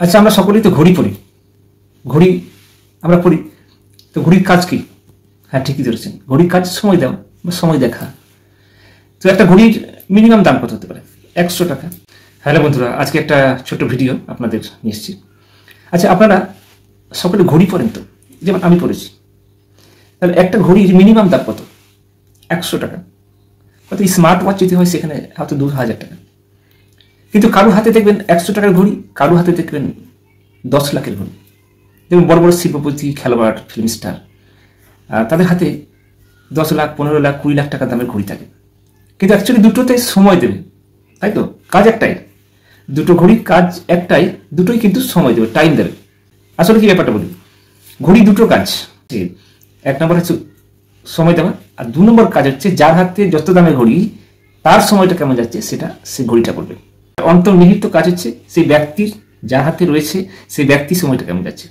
আচ্ছা, আমরা সকলেই তো ঘড়ি পরি, ঘড়ি আমরা পরি, তো ঘড়ির কাজ কি? হ্যাঁ, ঠিকই ধরেছেন, ঘড়ির কাজ সময় দেওয়া বা সময় দেখা। তো একটা ঘড়ির মিনিমাম দাম কত হতে পারে? 100 টাকা। হ্যালো বন্ধুরা, আজকে একটা ছোট্ট ভিডিও আপনাদের নিয়ে এসেছি। আচ্ছা, আপনারা সকলে ঘড়ি পরেন তো? যেমন আমি পড়েছি। তাহলে একটা ঘড়ির মিনিমাম দাম কত? 100 টাকা। হয়তো স্মার্ট ওয়াচ যদি হয় সেখানে হয়তো 2000 টাকা। কিন্তু কারো হাতে দেখবেন 100 টাকার ঘড়ি, কারো হাতে দেখবেন 10 লাখের ঘড়ি। যেমন বড় বড় শিল্পপতি, খেলোয়াড়, ফিল্ম স্টার, তাদের হাতে 10 লাখ, 15 লাখ, 20 লাখ টাকা দামের ঘড়ি থাকে। কিন্তু অ্যাকচুয়ালি দুটোতে সময় দেবে, তাই তো? কাজ একটাই, দুটো ঘড়ির কাজ একটাই, দুটোই কিন্তু সময় দেবে, টাইম দেবে। আসলে কি ব্যাপারটা বলি, ঘড়ি দুটো কাজ। এক নম্বর হচ্ছে সময় দেওয়া, আর 2 নম্বর কাজ হচ্ছে যার হাতে যত দামের ঘড়ি তার সময়টা কেমন যাচ্ছে সেটা সে ঘড়িটা বলবে। অন্তর্নিহিত কাজ হচ্ছে সেই ব্যক্তির, যার হাতে রয়েছে সেই ব্যক্তির সময়টা কেমন যাচ্ছে।